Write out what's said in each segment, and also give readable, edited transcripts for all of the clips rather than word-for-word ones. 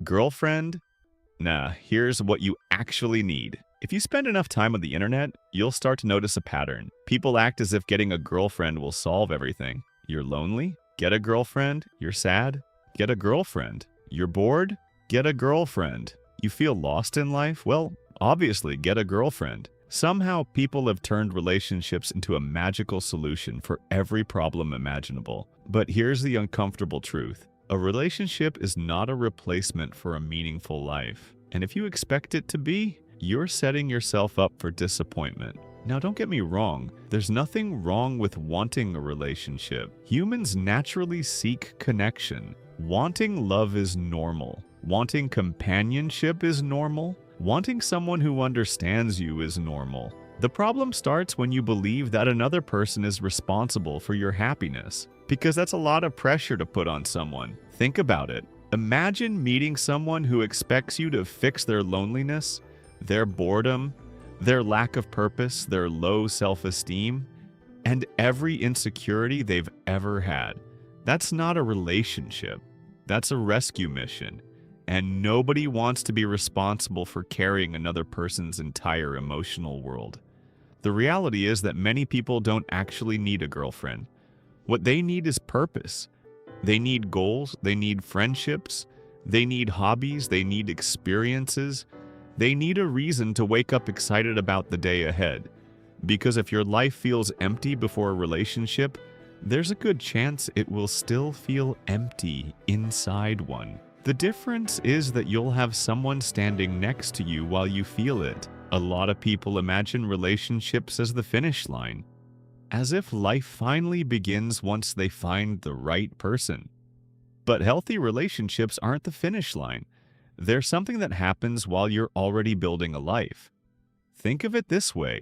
Girlfriend? Nah, here's what you actually need. If you spend enough time on the internet, you'll start to notice a pattern. People act as if getting a girlfriend will solve everything. You're lonely? Get a girlfriend. You're sad? Get a girlfriend. You're bored? Get a girlfriend. You feel lost in life? Well, obviously, get a girlfriend. Somehow, people have turned relationships into a magical solution for every problem imaginable. But here's the uncomfortable truth. A relationship is not a replacement for a meaningful life. And if you expect it to be, you're setting yourself up for disappointment. Now, don't get me wrong, there's nothing wrong with wanting a relationship. Humans naturally seek connection. Wanting love is normal. Wanting companionship is normal. Wanting someone who understands you is normal. The problem starts when you believe that another person is responsible for your happiness, because that's a lot of pressure to put on someone. Think about it. Imagine meeting someone who expects you to fix their loneliness, their boredom, their lack of purpose, their low self-esteem, and every insecurity they've ever had. That's not a relationship. That's a rescue mission. And nobody wants to be responsible for carrying another person's entire emotional world. The reality is that many people don't actually need a girlfriend. What they need is purpose. They need goals, they need friendships, they need hobbies, they need experiences. They need a reason to wake up excited about the day ahead. Because if your life feels empty before a relationship, there's a good chance it will still feel empty inside one. The difference is that you'll have someone standing next to you while you feel it. A lot of people imagine relationships as the finish line, as if life finally begins once they find the right person. But healthy relationships aren't the finish line. They're something that happens while you're already building a life. Think of it this way.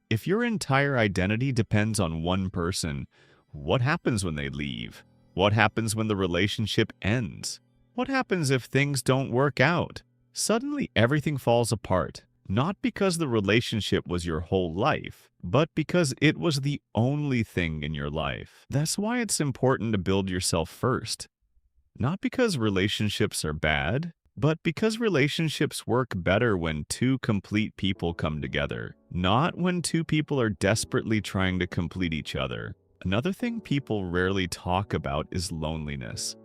If your entire identity depends on one person, what happens when they leave? What happens when the relationship ends? What happens if things don't work out? Suddenly everything falls apart, not because the relationship was your whole life, but because it was the only thing in your life. That's why it's important to build yourself first. Not because relationships are bad, but because relationships work better when two complete people come together, not when two people are desperately trying to complete each other. Another thing people rarely talk about is loneliness.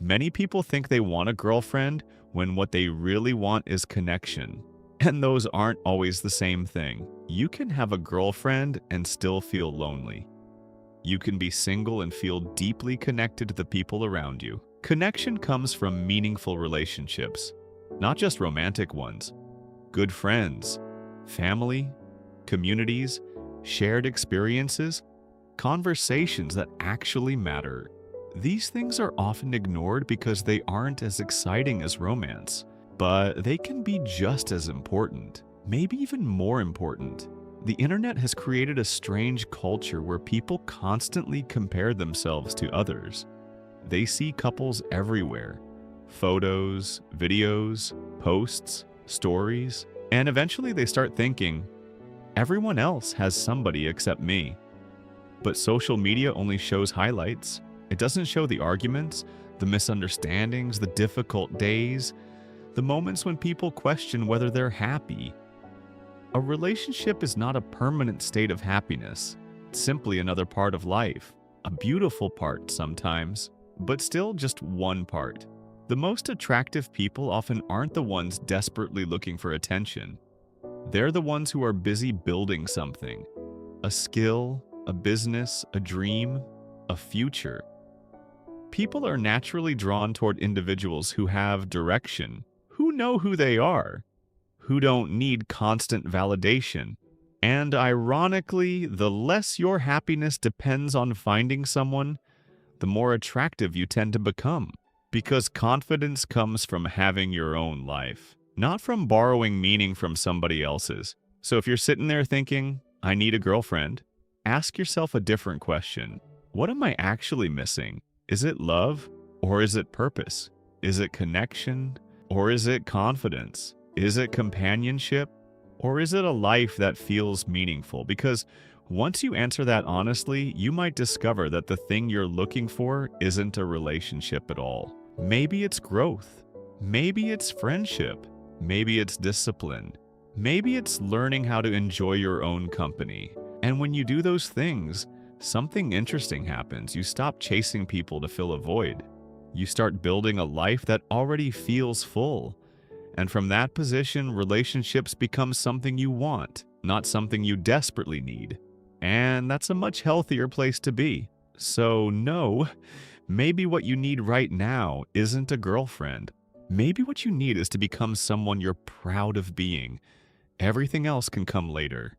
Many people think they want a girlfriend when what they really want is connection. And those aren't always the same thing. You can have a girlfriend and still feel lonely. You can be single and feel deeply connected to the people around you. Connection comes from meaningful relationships, not just romantic ones. Good friends, family, communities, shared experiences, conversations that actually matter. These things are often ignored because they aren't as exciting as romance, but they can be just as important, maybe even more important. The internet has created a strange culture where people constantly compare themselves to others. They see couples everywhere. Photos, videos, posts, stories, and eventually they start thinking, everyone else has somebody except me. But social media only shows highlights. It doesn't show the arguments, the misunderstandings, the difficult days, the moments when people question whether they're happy. A relationship is not a permanent state of happiness. It's simply another part of life. A beautiful part sometimes, but still just one part. The most attractive people often aren't the ones desperately looking for attention. They're the ones who are busy building something. A skill, a business, a dream, a future. People are naturally drawn toward individuals who have direction, who know who they are, who don't need constant validation. And ironically, the less your happiness depends on finding someone, the more attractive you tend to become. Because confidence comes from having your own life, not from borrowing meaning from somebody else's. So if you're sitting there thinking, I need a girlfriend, ask yourself a different question. What am I actually missing? Is it love, or is it purpose? Is it connection, or is it confidence? Is it companionship, or is it a life that feels meaningful? Because once you answer that honestly, you might discover that the thing you're looking for isn't a relationship at all. Maybe it's growth. Maybe it's friendship. Maybe it's discipline. Maybe it's learning how to enjoy your own company. And when you do those things, something interesting happens. You stop chasing people to fill a void. You start building a life that already feels full. And from that position, relationships become something you want, not something you desperately need. And that's a much healthier place to be. So, no, maybe what you need right now isn't a girlfriend. Maybe what you need is to become someone you're proud of being. Everything else can come later.